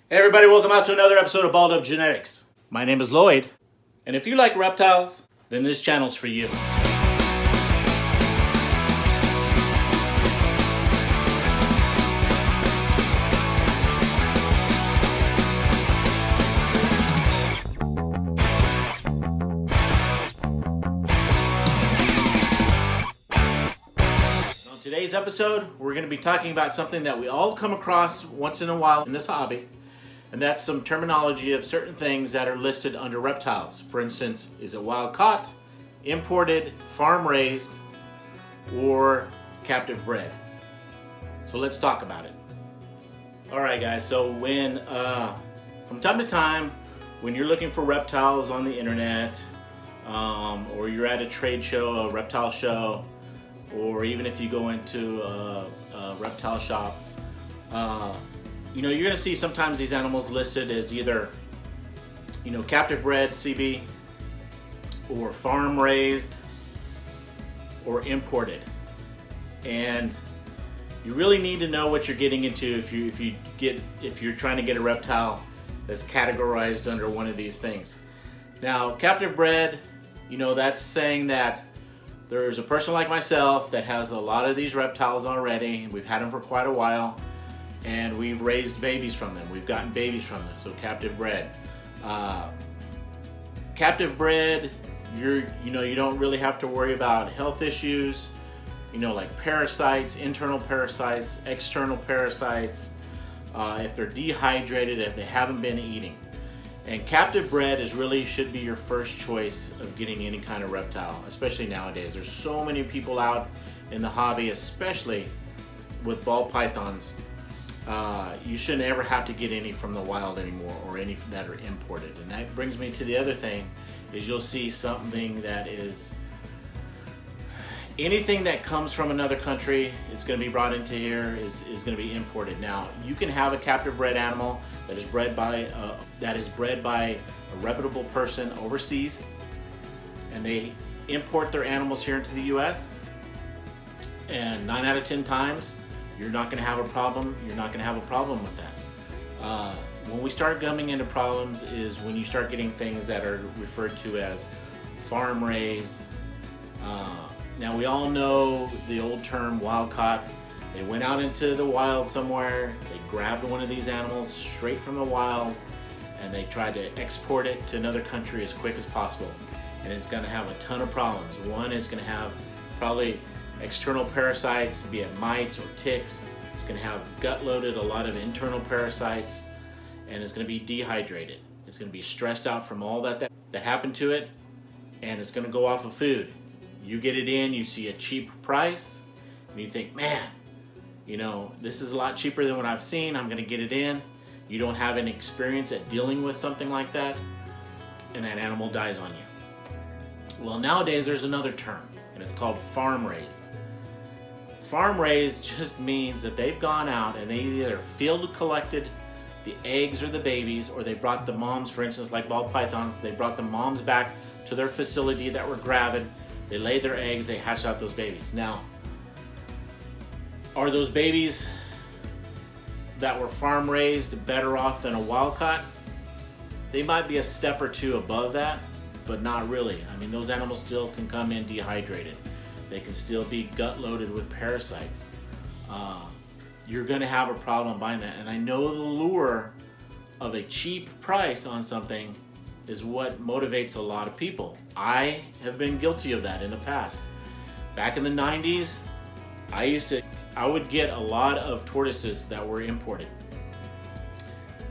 Hey everybody, welcome out to another episode of Balled Up Genetics. My name is Lloyd, and if you like reptiles, then this channel's for you. On today's episode, we're going to be talking about something that we all come across once in a while in this hobby. And that's some terminology of certain things that are listed under reptiles. For instance, is it wild caught, imported, farm raised, or captive bred? So let's talk about it. Alright guys, so when from time to time when you're looking for reptiles on the internet, or you're at a trade show, a reptile show, or even if you go into a reptile shop, you're going to see sometimes these animals listed as either, captive bred CB, or farm raised, or imported. And you really need to know what you're getting into if you're trying to get a reptile that's categorized under one of these things. Now, captive bred, that's saying that there's a person like myself that has a lot of these reptiles already. We've had them for quite a while, and we've raised babies from them. We've gotten babies from them, so captive bred. Captive bred, you don't really have to worry about health issues, like parasites, internal parasites, external parasites, if they're dehydrated, if they haven't been eating. And captive bred should be your first choice of getting any kind of reptile, especially nowadays. There's so many people out in the hobby, especially with ball pythons. You shouldn't ever have to get any from the wild anymore, or any that are imported. And that brings me to the other thing, is you'll see something that is anything that comes from another country is going to be brought into here is going to be imported. Now, you can have a captive bred animal that is bred by a reputable person overseas, and they import their animals here into the U.S. And 9 out of 10 times, you're not going to have a problem. You're not going to have a problem with that. When we start coming into problems is when you start getting things that are referred to as farm raised. Now, we all know the old term wild caught. They went out into the wild somewhere, they grabbed one of these animals straight from the wild, and they tried to export it to another country as quick as possible. And it's going to have a ton of problems. One is going to have probably external parasites, be it mites or ticks. It's going to have gut-loaded a lot of internal parasites, and it's going to be dehydrated. It's going to be stressed out from all that happened to it, and it's going to go off of food. You get it in, you see a cheap price, and you think, man, this is a lot cheaper than what I've seen. I'm going to get it in. You don't have any experience at dealing with something like that, and that animal dies on you. Well, nowadays there's another term, and it's called farm raised. Farm raised just means that they've gone out and they either field collected the eggs or the babies, or they brought the moms, for instance, like ball pythons, they brought the moms back to their facility that were gravid. They laid their eggs, they hatched out those babies. Now, are those babies that were farm raised better off than a wild caught? They might be a step or two above that, but not really. I mean, those animals still can come in dehydrated. They can still be gut loaded with parasites. You're gonna have a problem buying that. And I know the lure of a cheap price on something is what motivates a lot of people. I have been guilty of that in the past. Back in the 90s, I would get a lot of tortoises that were imported.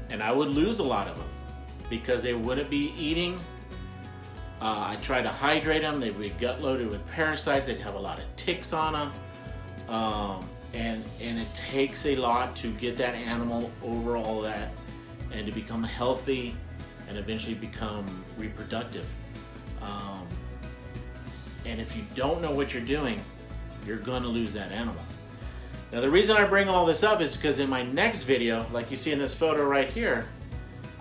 And I would lose a lot of them because they wouldn't be eating. I tried to hydrate them, they'd be gut loaded with parasites, they'd have a lot of ticks on them. And it takes a lot to get that animal over all that and to become healthy and eventually become reproductive. And if you don't know what you're doing, you're gonna lose that animal. Now, the reason I bring all this up is because in my next video, like you see in this photo right here,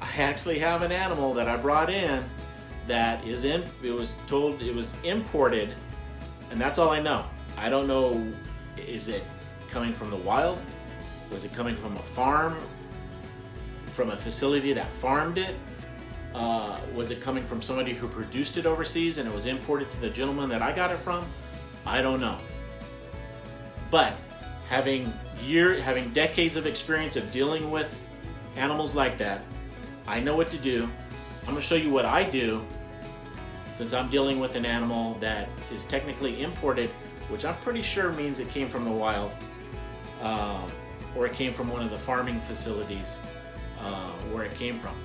I actually have an animal that I brought in that it was imported, and that's all I know. I don't know, is it coming from the wild? Was it coming from a farm from a facility that farmed it? Was it coming from somebody who produced it overseas and it was imported to the gentleman that I got it from? I don't know. But having decades of experience of dealing with animals like that, I know what to do. I'm going to show you what I do since I'm dealing with an animal that is technically imported, which I'm pretty sure means it came from the wild, or it came from one of the farming facilities where it came from.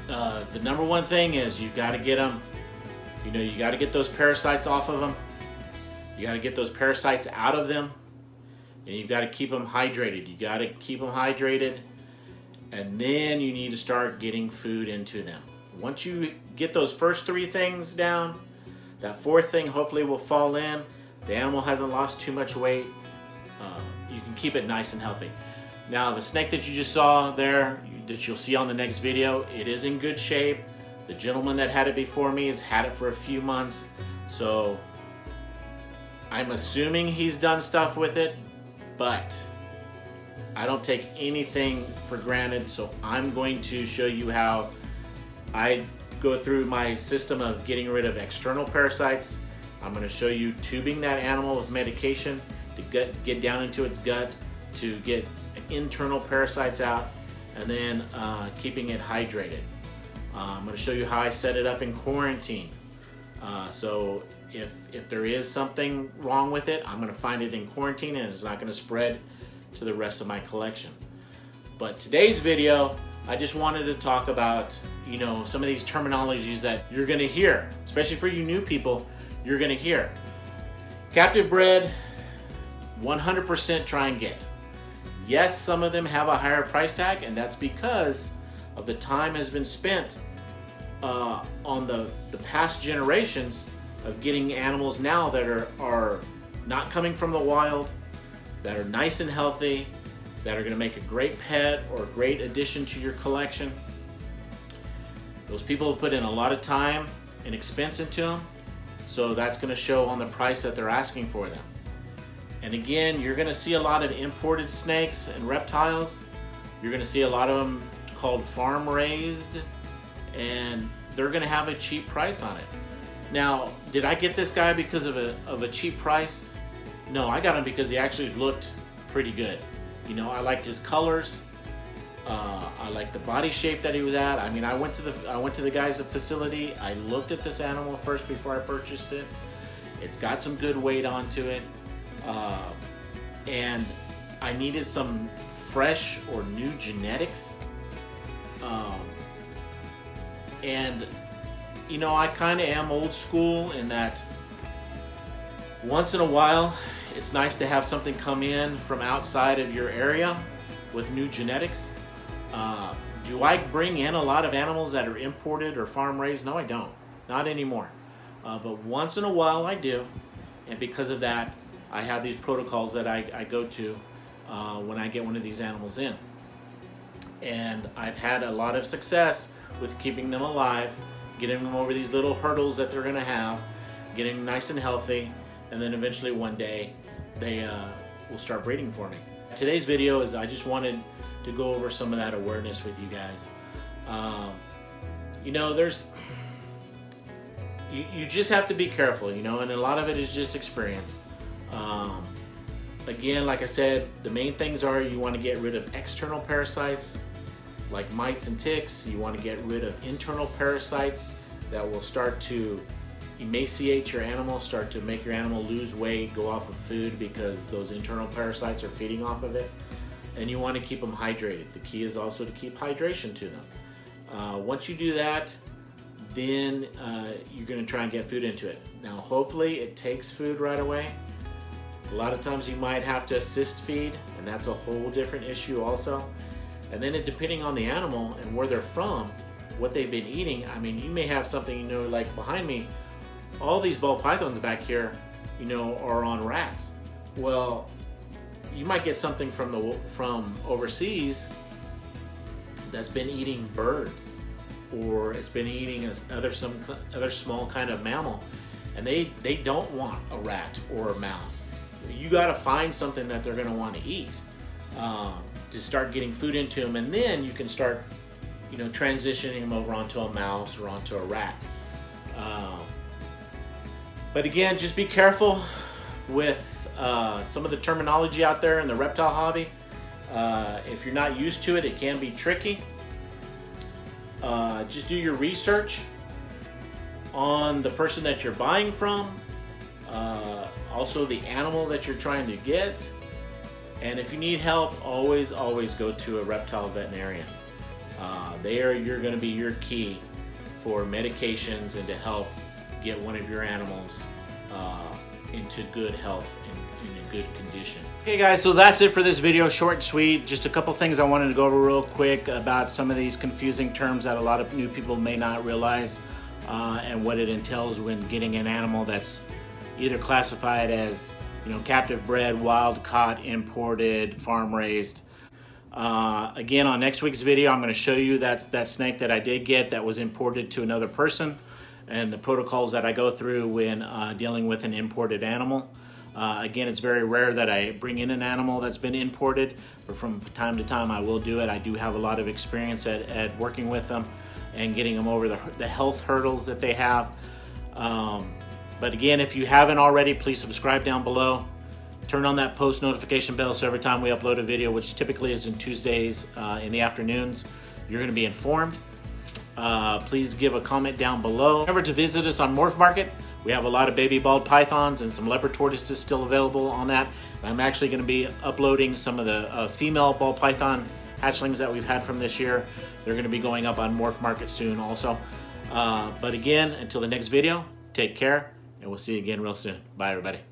The number one thing is you got to get them, you got to get those parasites off of them. You got to get those parasites out of them, and you've got to keep them hydrated. You got to keep them hydrated, and then you need to start getting food into them. Once you get those first three things down, that fourth thing hopefully will fall in. The animal hasn't lost too much weight. You can keep it nice and healthy. Now, the snake that you just saw there, that you'll see on the next video, it is in good shape. The gentleman that had it before me has had it for a few months, so I'm assuming he's done stuff with it, but I don't take anything for granted, so I'm going to show you how I go through my system of getting rid of external parasites. I'm going to show you tubing that animal with medication to get down into its gut to get internal parasites out, and then keeping it hydrated. I'm going to show you how I set it up in quarantine. So if there is something wrong with it, I'm going to find it in quarantine and it's not going to spread to the rest of my collection. But today's video, I just wanted to talk about, some of these terminologies that you're going to hear, especially for you new people, you're going to hear. Captive bred, 100% try and get. Yes, some of them have a higher price tag, and that's because of the time has been spent on the past generations of getting animals now that are not coming from the wild, that are nice and healthy, that are going to make a great pet or a great addition to your collection. Those people have put in a lot of time and expense into them, so that's going to show on the price that they're asking for them. And again, you're going to see a lot of imported snakes and reptiles. You're going to see a lot of them called farm raised, and they're going to have a cheap price on it. Now, did I get this guy because of a cheap price? No, I got him because he actually looked pretty good. I liked his colors. I liked the body shape that he was at. I mean, I went to the guy's facility. I looked at this animal first before I purchased it. It's got some good weight onto it. And I needed some fresh or new genetics. And I kind of am old school in that once in a while it's nice to have something come in from outside of your area with new genetics. Do I bring in a lot of animals that are imported or farm raised? No, I don't. Not anymore. But once in a while I do, and because of that, I have these protocols that I go to when I get one of these animals in. And I've had a lot of success with keeping them alive, getting them over these little hurdles that they're going to have, getting them nice and healthy, and then eventually one day they will start breeding for me. Today's video is I just wanted to go over some of that awareness with you guys. You just have to be careful, and a lot of it is just experience. Again, like I said, the main things are you want to get rid of external parasites like mites and ticks. You want to get rid of internal parasites that will start to emaciate your animal, start to make your animal lose weight, go off of food because those internal parasites are feeding off of it. And you want to keep them hydrated. The key is also to keep hydration to them. Once you do that, then you're going to try and get food into it. Now, hopefully it takes food right away. A lot of times you might have to assist feed, and that's a whole different issue also. And then depending on the animal and where they're from, what they've been eating, I mean, you may have something, like behind me, all these ball pythons back here, are on rats. Well, you might get something from overseas that's been eating bird, or it's been eating some other small kind of mammal, and they don't want a rat or a mouse. You got to find something that they're going to want to eat. to start getting food into them, and then you can start, you know, transitioning them over onto a mouse or onto a rat. But again, just be careful with some of the terminology out there in the reptile hobby. If you're not used to it, it can be tricky. Just do your research on the person that you're buying from, also the animal that you're trying to get. And if you need help, always go to a reptile veterinarian. You're going to be your key for medications and to help get one of your animals into good health and in a good condition. Okay guys, so that's it for this video, short and sweet. Just a couple things I wanted to go over real quick about some of these confusing terms that a lot of new people may not realize, and what it entails when getting an animal that's either classified as, you know, captive bred, wild caught, imported, farm raised. Again, on next week's video, I'm going to show you that snake that I did get that was imported to another person, and the protocols that I go through when dealing with an imported animal. Again, it's very rare that I bring in an animal that's been imported, but from time to time I will do it. I do have a lot of experience at working with them and getting them over the health hurdles that they have. But again, if you haven't already, please subscribe down below. Turn on that post notification bell so every time we upload a video, which typically is in Tuesdays in the afternoons, you're going to be informed. Please give a comment down below. Remember to visit us on Morph Market. We have a lot of baby bald pythons and some leopard tortoises still available on that. And I'm actually going to be uploading some of the female ball python hatchlings that we've had from this year. They're going to be going up on Morph Market soon also. But again, until the next video, take care, and we'll see you again real soon. Bye everybody.